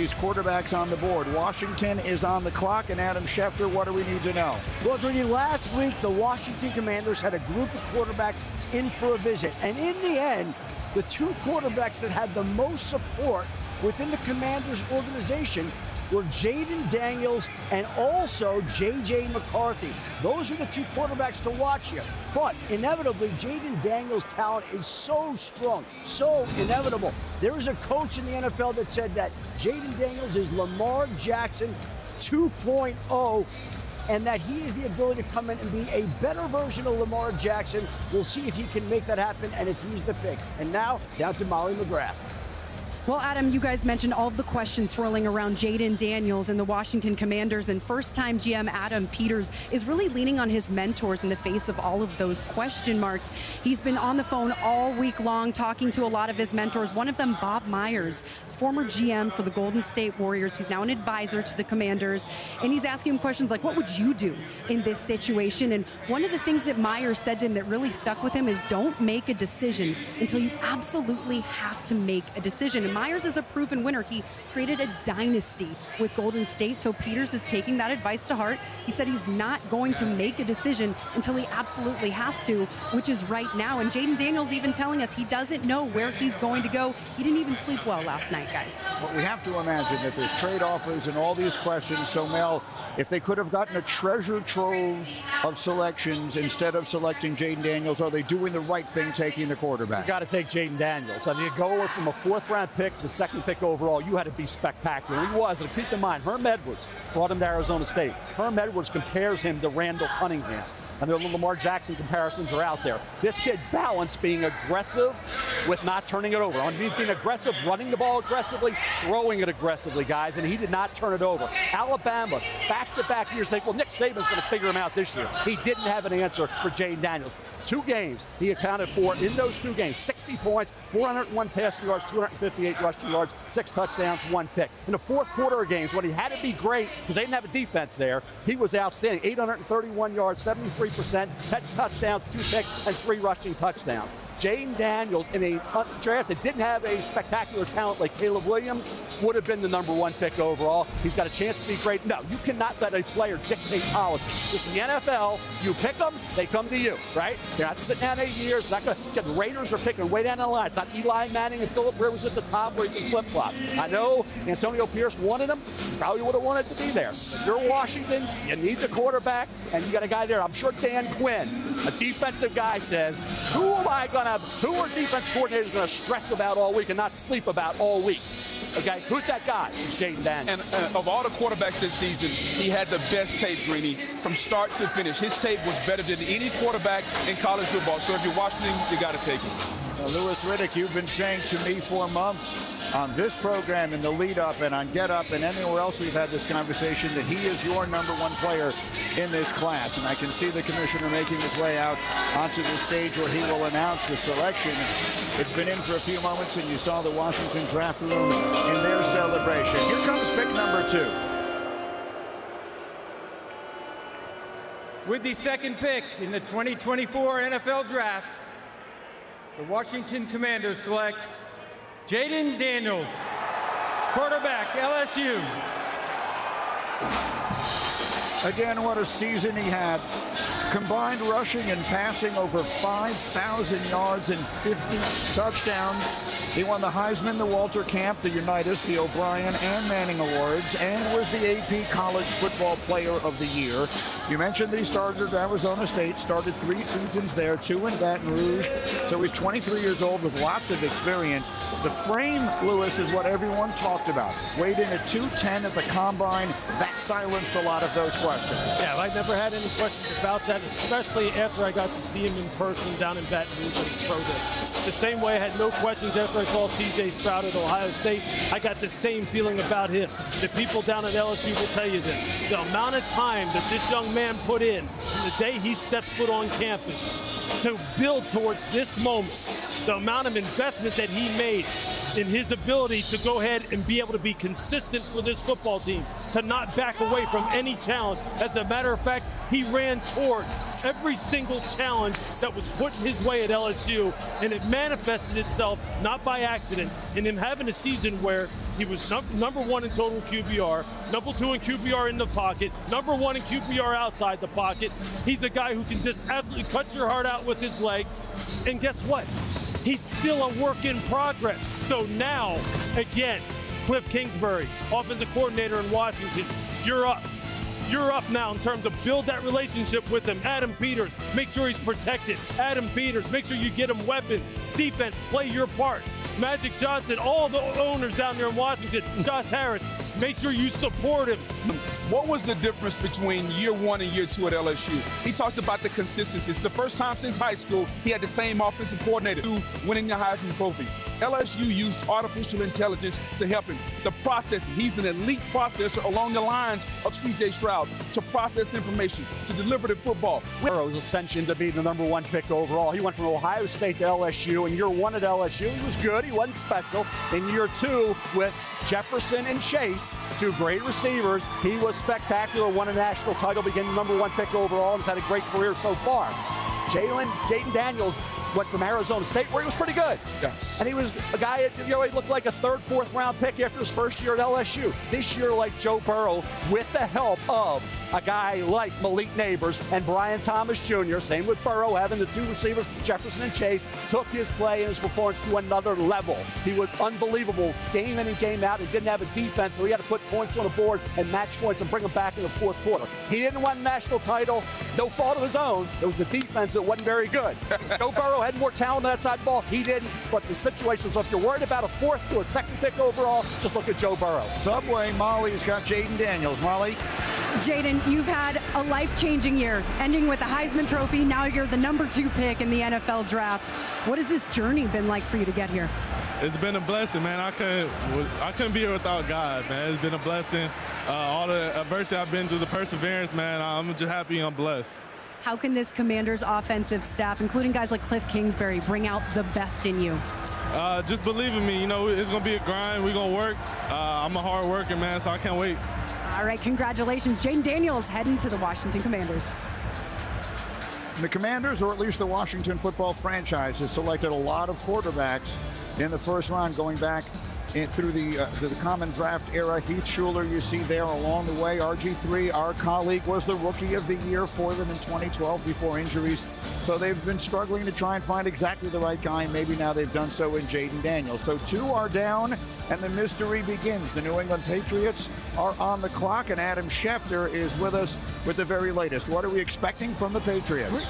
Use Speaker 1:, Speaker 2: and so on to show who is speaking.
Speaker 1: these quarterbacks on the board. Washington is on the clock, and Adam Schefter, what do we need to know?
Speaker 2: Well, Greeny, last week the Washington Commanders had a group of quarterbacks in for a visit, and in the end, the two quarterbacks that had the most support within the Commanders organization were Jayden Daniels and also J.J. McCarthy. Those are the two quarterbacks to watch here. But inevitably, Jayden Daniels' talent is so strong, so inevitable. There is a coach in the NFL that said that Jayden Daniels is Lamar Jackson 2.0, and that he has the ability to come in and be a better version of Lamar Jackson. We'll see if he can make that happen and if he's the pick. And now, down to Molly McGrath.
Speaker 3: Well, Adam, you guys mentioned all of the questions swirling around Jayden Daniels and the Washington Commanders, and first-time GM Adam Peters is really leaning on his mentors in the face of all of those question marks. He's been on the phone all week long talking to a lot of his mentors, one of them Bob Myers, former GM for the Golden State Warriors. He's now an advisor to the Commanders, and he's asking him questions like, what would you do in this situation? And one of the things that Myers said to him that really stuck with him is don't make a decision until you absolutely have to make a decision. And Myers is a proven winner. He created a dynasty with Golden State, so Peters is taking that advice to heart. He said he's not going to make a decision until he absolutely has to, which is right now. And Jayden Daniels even telling us he doesn't know where he's going to go. He didn't even sleep well last night, guys.
Speaker 1: But we have to imagine that there's trade offers and all these questions. So, Mel, if they could have gotten a treasure trove of selections instead of selecting Jayden Daniels, are they doing the right thing taking the quarterback?
Speaker 4: You got to take Jayden Daniels. I mean, you go from a fourth-round pick to second pick overall, you had to be spectacular. He was, and keep in mind, Herm Edwards brought him to Arizona State. Herm Edwards compares him to Randall Cunningham. I know the Lamar Jackson comparisons are out there. This kid balanced being aggressive with not turning it over. I mean, being aggressive, running the ball aggressively, throwing it aggressively, guys, and he did not turn it over. Alabama, back-to-back years, think, well, Nick Saban's going to figure him out this year. He didn't have an answer for Jayden Daniels. 2 games he accounted for in those 2 games, 60 points, 401 passing yards, 258 rushing yards, 6 touchdowns, 1 pick. In the fourth quarter of games, when he had to be great because they didn't have a defense there, he was outstanding. 831 yards, 73%, 10 touchdowns, 2 picks, and 3 rushing touchdowns. Jayden Daniels in a draft that didn't have a spectacular talent like Caleb Williams would have been the #1 pick overall. He's got a chance to be great. No, you cannot let a player dictate policy. This is the NFL. You pick them, they come to you, right? You're not sitting down 8 years. Not going to get Raiders are picking way down the line. It's not Eli Manning and Phillip Rivers at the top where you can flip-flop. I know Antonio Pierce wanted him. Probably would have wanted to be there. If you're Washington, you need the quarterback, and you got a guy there. I'm sure Dan Quinn, a defensive guy, says, who are defense coordinators going to stress about all week and not sleep about all week? Okay, who's that guy? It's Jayden Daniels.
Speaker 5: And of all the quarterbacks this season, he had the best tape, Greeny, from start to finish. His tape was better than any quarterback in college football. So if you're Washington, you got to take him.
Speaker 1: Now, Louis Riddick, you've been saying to me for months on this program, in the lead-up and on Get Up and anywhere else we've had this conversation, that he is your #1 player in this class. And I can see the commissioner making his way out onto the stage where he will announce the selection. It's been in for a few moments, and you saw the Washington draft room in their celebration. Here comes pick number 2.
Speaker 6: With the second pick in the 2024 NFL Draft, the Washington Commanders select Jayden Daniels, quarterback, LSU.
Speaker 1: Again, what a season he had. Combined rushing and passing over 5,000 yards and 50 touchdowns. He won the Heisman, the Walter Camp, the Unitas, the O'Brien, and Manning Awards, and was the AP College Football Player of the Year. You mentioned that he started at Arizona State, started 3 seasons there, 2 in Baton Rouge. So he's 23 years old with lots of experience. The frame, Lewis, is what everyone talked about. Weighed in at 210 at the Combine. That silenced a lot of those questions.
Speaker 7: Yeah, I never had any questions about that, especially after I got to see him in person down in Baton Rouge on his pro day. The same way I had no questions after I saw C.J. Stroud at Ohio State. I got the same feeling about him. The people down at LSU will tell you this. The amount of time that this young man put in from the day he stepped foot on campus to build towards this moment, the amount of investment that he made in his ability to go ahead and be able to be consistent for this football team, to not back away from any challenge. As a matter of fact, He ran toward every single challenge that was put in his way at LSU, and it manifested itself not by accident in him having a season where he was number one in total QBR, number two in QBR in the pocket, number one in QBR outside the pocket. He's a guy who can just absolutely cut your heart out with his legs. And guess what? He's still a work in progress. So now, again, Cliff Kingsbury, offensive coordinator in Washington, you're up. You're up now in terms of build that relationship with him. Adam Peters, make sure he's protected. Adam Peters, make sure you get him weapons. Defense, play your part. Magic Johnson, all the owners down there in Washington. Josh Harris, make sure you support him.
Speaker 5: What was the difference between year one and year two at LSU? He talked about the consistency. It's the first time since high school he had the same offensive coordinator winning the Heisman Trophy. LSU used artificial intelligence to help him. The processing, he's an elite processor along the lines of C.J. Stroud to process information, to deliver the football.
Speaker 4: Burrow's ascension to be the number one pick overall. He went from Ohio State to LSU. In year one at LSU, he was good. He wasn't special. In year two, with Jefferson and Chase, two great receivers, he was spectacular, won a national title, became the number one pick overall, and has had a great career so far. Jayden Daniels went from Arizona State, where he was pretty good.
Speaker 5: Yes.
Speaker 4: And he was a guy, he looked like a third, fourth round pick after his first year at LSU. This year, like Joe Burrow, with the help of a guy like Malik Neighbors and Brian Thomas Jr., same with Burrow, having the two receivers, Jefferson and Chase, took his play and his performance to another level. He was unbelievable game in and game out. He didn't have a defense, so he had to put points on the board and match points and bring them back in the fourth quarter. He didn't win a national title, no fault of his own. It was the defense that wasn't very good. Joe Burrow had more talent on that side of the ball. He didn't, but the situation, so if you're worried about a fourth to a second pick overall, just look at Joe Burrow.
Speaker 1: Subway, Molly's got Jayden Daniels. Molly?
Speaker 3: Jayden, you've had a life-changing year, ending with the Heisman Trophy. Now you're the number 2 pick in the NFL draft. What has this journey been like for you to get here?
Speaker 8: It's been a blessing, man. I couldn't be here without God, man. It's been a blessing. All the adversity I've been through, the perseverance, man. I'm just happy I'm blessed.
Speaker 3: How can this Commanders offensive staff, including guys like Cliff Kingsbury, bring out the best in you?
Speaker 8: Just believe in me. You know, it's going to be a grind. We're going to work. I'm a hard worker, man, so I can't wait.
Speaker 3: All right, congratulations. Jayden Daniels heading to the Washington Commanders.
Speaker 1: The Commanders, or at least the Washington football franchise, has selected a lot of quarterbacks in the first round, going back through the common draft era. Heath Schuler, you see there along the way. RG3, our colleague, was the rookie of the year for them in 2012 before injuries. So they've been struggling to try and find exactly the right guy. Maybe now they've done so in Jayden Daniels. So 2 are down, and the mystery begins. The New England Patriots are on the clock, and Adam Schefter is with us with the very latest. What are we expecting from the Patriots?